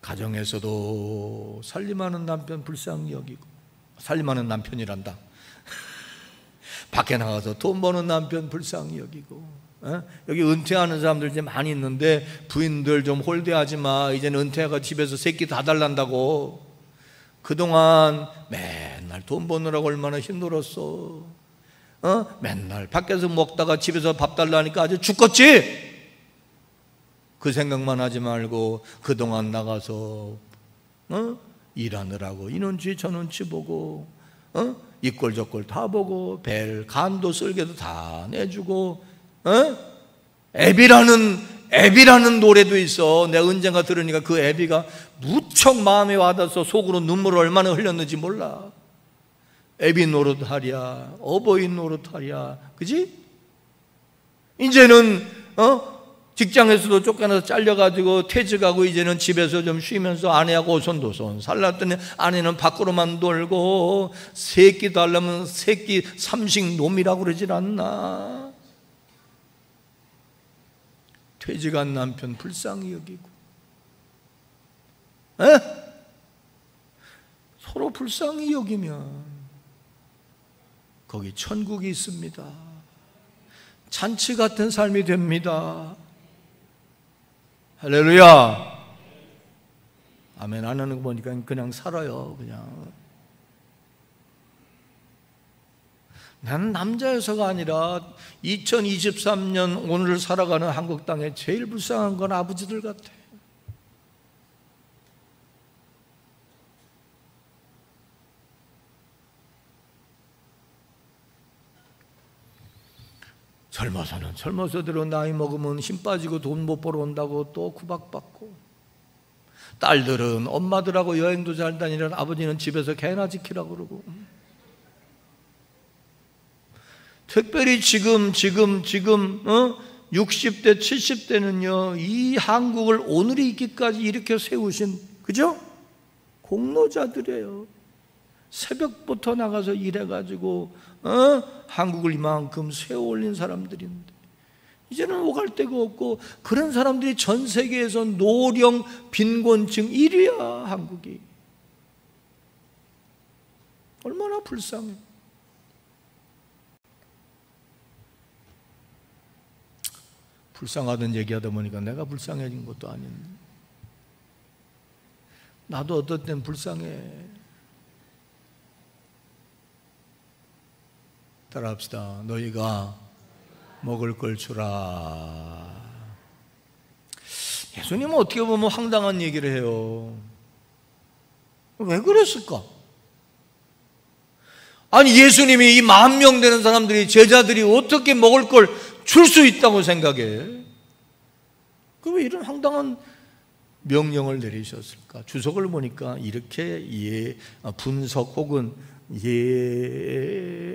가정에서도 살림하는 남편 불쌍히 여기고, 살림하는 남편이란다. 밖에 나가서 돈 버는 남편 불쌍히 여기고, 여기 은퇴하는 사람들 이제 많이 있는데 부인들 좀 홀대하지 마. 이제는 은퇴하고 집에서 새끼 다 달란다고. 그동안 맨날 돈 버느라고 얼마나 힘들었어. 맨날 밖에서 먹다가 집에서 밥 달라니까 아주 죽겠지. 그 생각만 하지 말고 그동안 나가서 일하느라고 이 눈치 저 눈치 보고 이꼴 저꼴 다 보고 벨 간도 쓸개도 다 내주고, 애비라는 노래도 있어. 내가 언젠가 들으니까 그 애비가 무척 마음에 와닿아서 속으로 눈물을 얼마나 흘렸는지 몰라. 애비 노릇하랴, 어버이 노릇하랴, 그지? 이제는 직장에서도 쫓겨나서 잘려가지고 퇴직하고 이제는 집에서 좀 쉬면서 아내하고 오손도손 살랐더니 아내는 밖으로만 돌고, 새끼 달라면 새끼 삼식 놈이라고 그러질 않나? 퇴직한 남편 불쌍히 여기고, 서로 불쌍히 여기면 거기 천국이 있습니다. 잔치 같은 삶이 됩니다. 할렐루야. 아멘. 안 하는 거 보니까 그냥 살아요. 그냥. 나는 남자여서가 아니라 2023년 오늘을 살아가는 한국 땅에 제일 불쌍한 건 아버지들 같아. 젊어서는 젊어서대로 나이 먹으면 힘 빠지고 돈 못 벌어 온다고 또 구박받고, 딸들은 엄마들하고 여행도 잘 다니는 아버지는 집에서 개나 지키라고 그러고, 특별히 지금 60대 70대는요 이 한국을 오늘이 있기까지 이렇게 세우신, 그죠? 공로자들이에요. 새벽부터 나가서 일해가지고 한국을 이만큼 세워올린 사람들인데 이제는 오갈 데가 없고, 그런 사람들이 전 세계에서 노령 빈곤층 1위야. 한국이 얼마나 불쌍해. 불쌍하던 얘기하다 보니까 내가 불쌍해진 것도 아닌데, 나도 어떨 땐 불쌍해. 따라합시다. 너희가 먹을 걸 주라. 예수님은 어떻게 보면 황당한 얘기를 해요. 왜 그랬을까? 아니, 예수님이 이 10,000명 되는 사람들이, 제자들이 어떻게 먹을 걸 줄 수 있다고 생각해? 왜 이런 황당한 명령을 내리셨을까? 주석을 보니까 이렇게 분석 혹은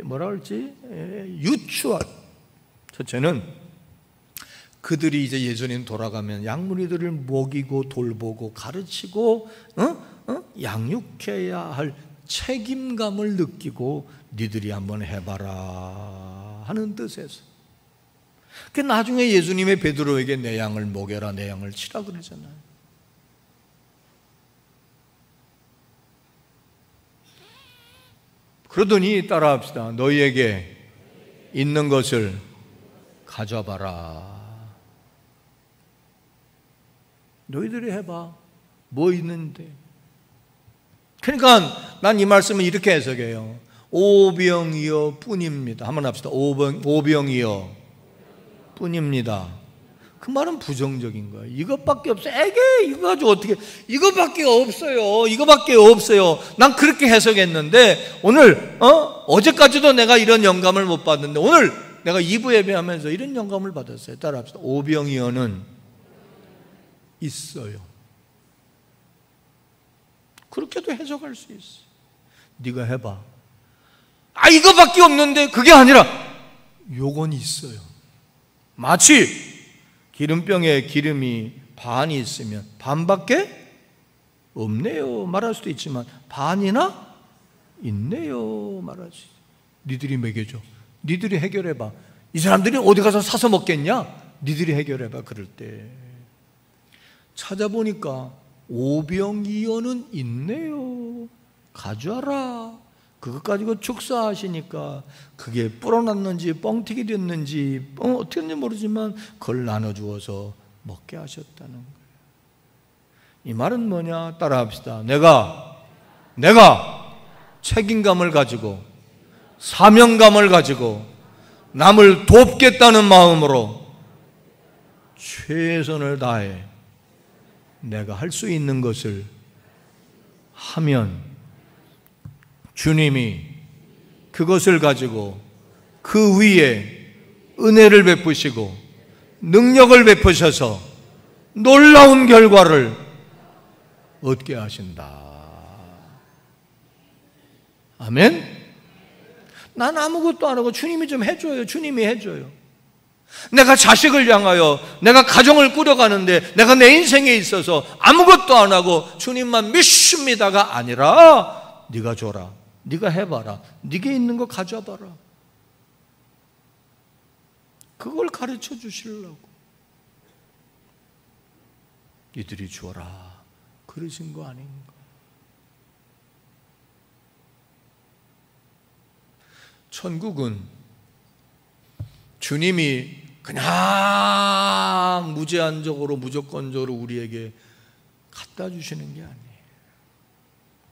뭐라 그럴지 유추할. 첫째는 그들이 이제 예수님 돌아가면 양무리들을 먹이고 돌보고 가르치고 양육해야 할 책임감을 느끼고 니들이 한번 해봐라 하는 뜻에서. 그 나중에 예수님의 베드로에게 내 양을 먹여라, 내 양을 치라 그러잖아요. 그러더니 따라합시다. 너희에게 있는 것을 가져봐라. 너희들이 해봐. 뭐 있는데? 그러니까 난 이 말씀을 이렇게 해석해요. 오병이어 뿐입니다. 한번 합시다. 오병이어 뿐입니다. 그 말은 부정적인 거예요. 이것밖에 없어요. 에게 이거 가지고 어떻게, 이거밖에 없어요. 이거밖에 없어요. 난 그렇게 해석했는데 오늘 어제까지도 내가 이런 영감을 못 받는데 오늘 내가 2부 예배하면서 이런 영감을 받았어요. 따라합시다. 오병이어는 있어요. 그렇게도 해석할 수 있어. 네가 해봐. 아, 이거밖에 없는데, 그게 아니라 요건 있어요. 마치 기름병에 기름이 반이 있으면 반밖에 없네요 말할 수도 있지만 반이나 있네요 말하지. 니들이 먹여줘. 니들이 해결해봐. 이 사람들이 어디 가서 사서 먹겠냐? 니들이 해결해봐. 그럴 때 찾아보니까 오병이어는 있네요. 가져와라. 그것 가지고 축사하시니까 그게 불어났는지 뻥튀기 됐는지 어떻게 했는지 모르지만 그걸 나눠주어서 먹게 하셨다는 거예요. 이 말은 뭐냐? 따라합시다. 내가 책임감을 가지고 사명감을 가지고 남을 돕겠다는 마음으로 최선을 다해 내가 할 수 있는 것을 하면 주님이 그것을 가지고 그 위에 은혜를 베푸시고 능력을 베푸셔서 놀라운 결과를 얻게 하신다. 아멘? 난 아무것도 안 하고 주님이 좀 해줘요. 주님이 해줘요. 내가 자식을 향하여 내가 가정을 꾸려가는데 내가 내 인생에 있어서 아무것도 안 하고 주님만 믿습니다가 아니라 네가 줘라. 네가 해봐라. 네게 있는 거 가져봐라. 그걸 가르쳐 주시려고. 이들이 주어라. 그러신 거 아닌가? 천국은 주님이 그냥 무제한적으로 무조건적으로 우리에게 갖다 주시는 게 아니에요.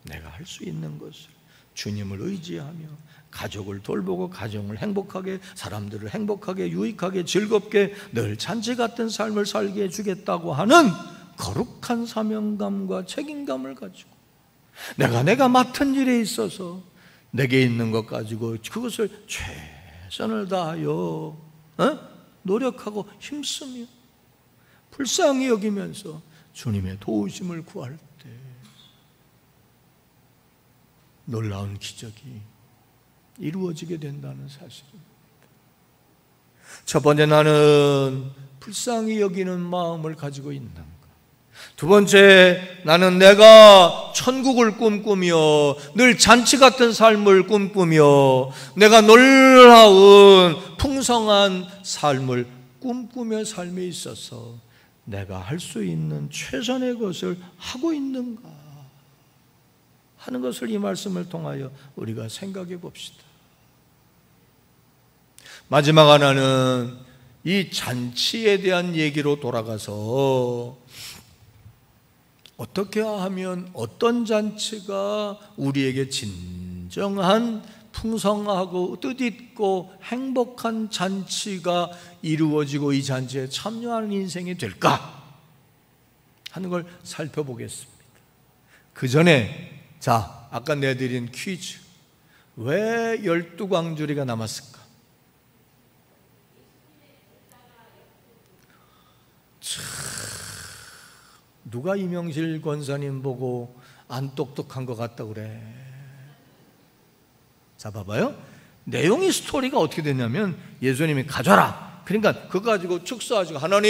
내가 할 수 있는 것을 주님을 의지하며 가족을 돌보고 가정을 행복하게, 사람들을 행복하게, 유익하게, 즐겁게 늘 잔치 같은 삶을 살게 해주겠다고 하는 거룩한 사명감과 책임감을 가지고 내가 맡은 일에 있어서 내게 있는 것 가지고 그것을 최선을 다하여 노력하고 힘쓰며 불쌍히 여기면서 주님의 도우심을 구할 때 놀라운 기적이 이루어지게 된다는 사실입니다. 첫 번째, 나는 불쌍히 여기는 마음을 가지고 있는 것. 두 번째, 나는 내가 천국을 꿈꾸며 늘 잔치 같은 삶을 꿈꾸며 내가 놀라운 풍성한 삶을 꿈꾸며 삶에 있어서 내가 할 수 있는 최선의 것을 하고 있는가 하는 것을 이 말씀을 통하여 우리가 생각해 봅시다. 마지막 하나는 이 잔치에 대한 얘기로 돌아가서 어떻게 하면 어떤 잔치가 우리에게 진정한 풍성하고 뜻있고 행복한 잔치가 이루어지고 이 잔치에 참여하는 인생이 될까 하는 걸 살펴보겠습니다. 그 전에 자, 아까 내드린 퀴즈, 왜 12광주리가 남았을까? 누가 이명실 권사님 보고 안 똑똑한 것 같다 그래? 자, 봐봐요. 내용이 스토리가 어떻게 됐냐면 예수님이 가져라. 그러니까 그거 가지고 축사하시고 하나님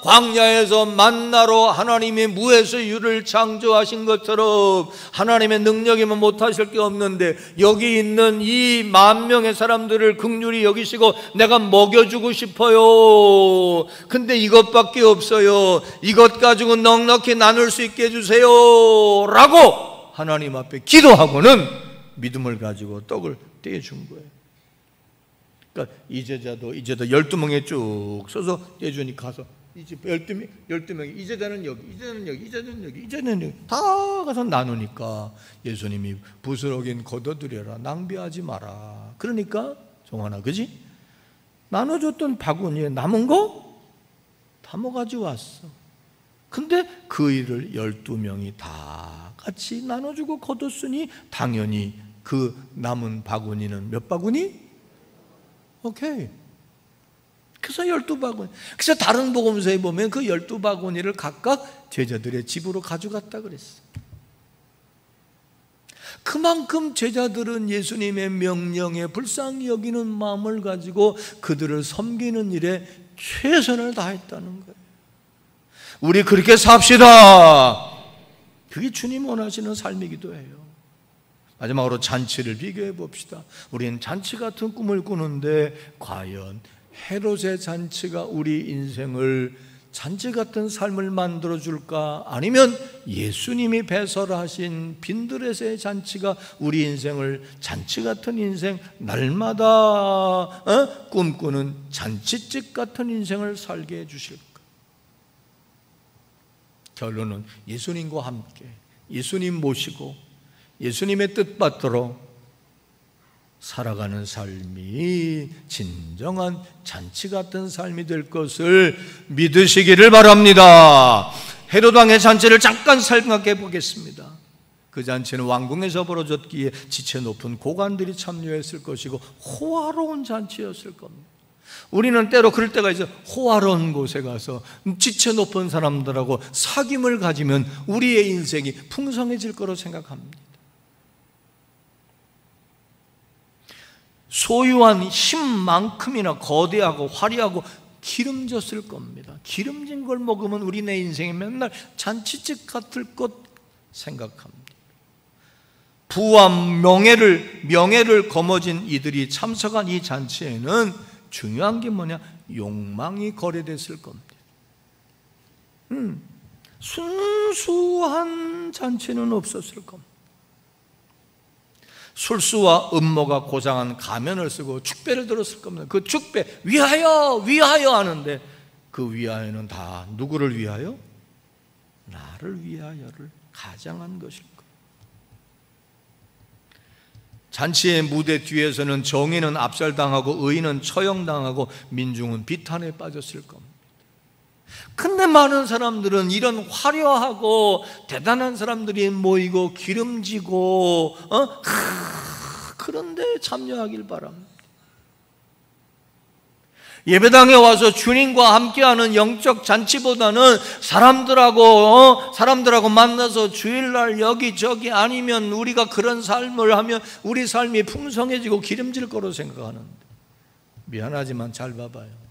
광야에서 만나로 하나님이 무에서 유를 창조하신 것처럼 하나님의 능력이면 못하실 게 없는데 여기 있는 이 10,000명의 사람들을 긍휼히 여기시고 내가 먹여주고 싶어요. 근데 이것밖에 없어요. 이것 가지고 넉넉히 나눌 수 있게 해주세요 라고 하나님 앞에 기도하고는 믿음을 가지고 떡을 떼준 거예요. 그러니까 이 제자도 12명에 쭉 서서 떼주니 가서 이제 12명이 이 제자는 여기, 이 제자는 여기, 이 제자는 여기, 이 제자는 여기 다 가서 나누니까 예수님이 부스러긴 걷어들여라, 낭비하지 마라. 그러니까 종환아, 그지? 나눠줬던 바구니에 남은 거 다 먹어가지고 왔어. 근데 그 일을 12명이 다 같이 나눠주고 거뒀으니 당연히 그 남은 바구니는 몇 바구니? 오케이. 그래서 12바구니. 그래서 다른 복음서에 보면 그 12바구니를 각각 제자들의 집으로 가져갔다 그랬어. 그만큼 제자들은 예수님의 명령에 불쌍히 여기는 마음을 가지고 그들을 섬기는 일에 최선을 다했다는 거예요. 우리 그렇게 삽시다. 그게 주님 원하시는 삶이기도 해요. 마지막으로 잔치를 비교해 봅시다. 우리는 잔치 같은 꿈을 꾸는데 과연 헤롯의 잔치가 우리 인생을 잔치 같은 삶을 만들어 줄까? 아니면 예수님이 배설하신 빈드렛의 잔치가 우리 인생을 잔치 같은 인생, 날마다 꿈꾸는 잔치집 같은 인생을 살게 해 주실까? 결론은 예수님과 함께 예수님 모시고 예수님의 뜻받들어 살아가는 삶이 진정한 잔치 같은 삶이 될 것을 믿으시기를 바랍니다. 헤롯 왕의 잔치를 잠깐 생각해 보겠습니다. 그 잔치는 왕궁에서 벌어졌기에 지체 높은 고관들이 참여했을 것이고 호화로운 잔치였을 겁니다. 우리는 때로 그럴 때가 있어요. 호화로운 곳에 가서 지체 높은 사람들하고 사귐을 가지면 우리의 인생이 풍성해질 거로 생각합니다. 소유한 힘만큼이나 거대하고 화려하고 기름졌을 겁니다. 기름진 걸 먹으면 우리네 인생이 맨날 잔치집 같을 것 생각합니다. 부와 명예를 거머쥔 이들이 참석한 이 잔치에는 중요한 게 뭐냐? 욕망이 거래됐을 겁니다. 순수한 잔치는 없었을 겁니다. 술수와 음모가 고장한 가면을 쓰고 축배를 들었을 겁니다. 그 축배 위하여 하는데 그 위하여는 다 누구를 위하여? 나를 위하여를 가장한 것일 겁니다. 잔치의 무대 뒤에서는 정의는 압살당하고 의인은 처형당하고 민중은 비탄에 빠졌을 겁니다. 근데 많은 사람들은 이런 화려하고 대단한 사람들이 모이고 기름지고 그런데 참여하길 바랍니다. 예배당에 와서 주님과 함께하는 영적 잔치보다는 사람들하고 만나서 주일날 여기저기 아니면 우리가 그런 삶을 하면 우리 삶이 풍성해지고 기름질 거로 생각하는데 미안하지만 잘 봐봐요.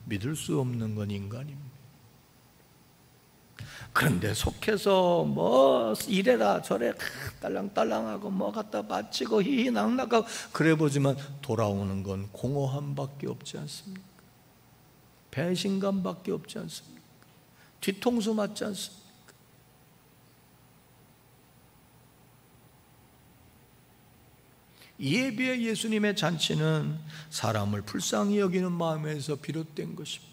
믿을 수 없는 건 인간입니다. 그런데 속해서 뭐 이래라 저래 딸랑딸랑하고 뭐 갖다 바치고 희희낙낙하고 그래 보지만 돌아오는 건 공허함밖에 없지 않습니까? 배신감밖에 없지 않습니까? 뒤통수 맞지 않습니까? 예배의 예수님의 잔치는 사람을 불쌍히 여기는 마음에서 비롯된 것입니다.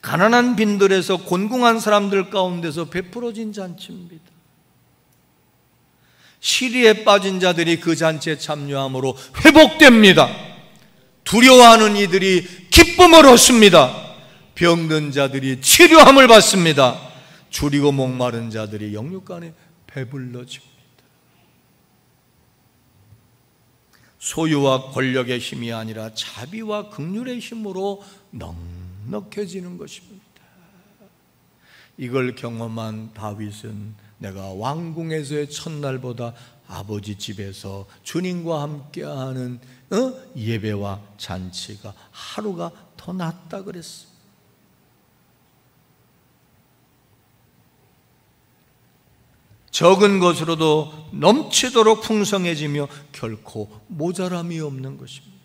가난한 빈들에서 곤궁한 사람들 가운데서 베풀어진 잔치입니다. 시리에 빠진 자들이 그 잔치에 참여함으로 회복됩니다. 두려워하는 이들이 기쁨을 얻습니다. 병든 자들이 치료함을 받습니다. 줄이고 목마른 자들이 영육간에 배불러집니다. 소유와 권력의 힘이 아니라 자비와 긍휼의 힘으로 넉넉해지는 것입니다. 이걸 경험한 다윗은 내가 왕궁에서의 첫날보다 아버지 집에서 주님과 함께하는 예배와 잔치가 하루가 더 낫다 그랬어요. 적은 것으로도 넘치도록 풍성해지며 결코 모자람이 없는 것입니다.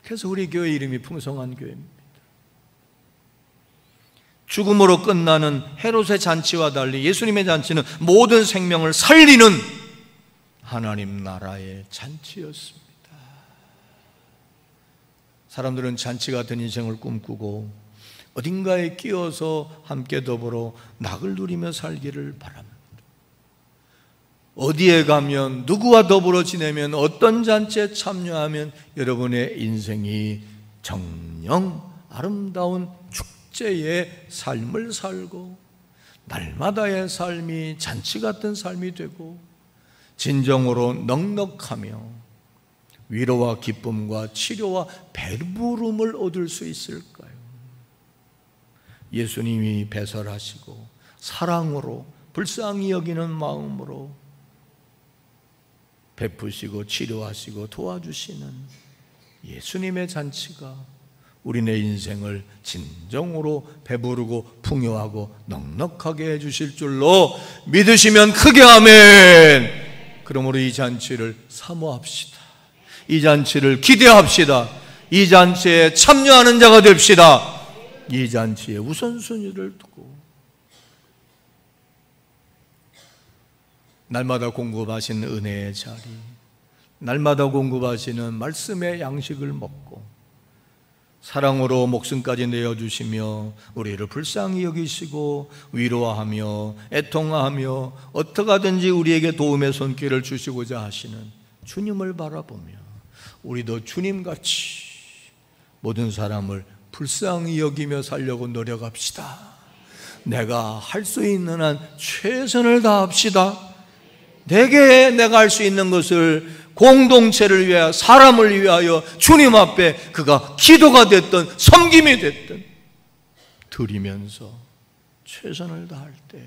그래서 우리 교회 이름이 풍성한 교회입니다. 죽음으로 끝나는 헤롯의 잔치와 달리 예수님의 잔치는 모든 생명을 살리는 하나님 나라의 잔치였습니다. 사람들은 잔치 같은 인생을 꿈꾸고 어딘가에 끼어서 함께 더불어 낙을 누리며 살기를 바랍니다. 어디에 가면 누구와 더불어 지내면 어떤 잔치에 참여하면 여러분의 인생이 정녕 아름다운 축제의 삶을 살고 날마다의 삶이 잔치 같은 삶이 되고 진정으로 넉넉하며 위로와 기쁨과 치료와 배부름을 얻을 수 있을까요? 예수님이 배설하시고 사랑으로 불쌍히 여기는 마음으로 베푸시고 치료하시고 도와주시는 예수님의 잔치가 우리네 인생을 진정으로 배부르고 풍요하고 넉넉하게 해주실 줄로 믿으시면 크게 아멘. 그러므로 이 잔치를 사모합시다. 이 잔치를 기대합시다. 이 잔치에 참여하는 자가 됩시다. 이 잔치의 우선순위를 두고 날마다 공급하신 은혜의 자리, 날마다 공급하시는 말씀의 양식을 먹고 사랑으로 목숨까지 내어주시며 우리를 불쌍히 여기시고 위로하며 애통하며 어떻게 하든지 우리에게 도움의 손길을 주시고자 하시는 주님을 바라보며 우리도 주님같이 모든 사람을 불쌍히 여기며 살려고 노력합시다. 내가 할 수 있는 한 최선을 다합시다. 내가 할 수 있는 것을 공동체를 위하여 사람을 위하여 주님 앞에 그가 기도가 됐든 섬김이 됐든 드리면서 최선을 다할 때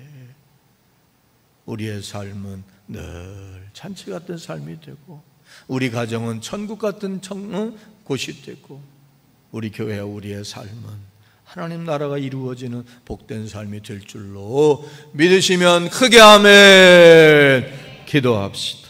우리의 삶은 늘 잔치 같은 삶이 되고 우리 가정은 천국 같은 곳이 되고 우리 교회와 우리의 삶은 하나님 나라가 이루어지는 복된 삶이 될 줄로 믿으시면 크게 아멘. 기도합시다.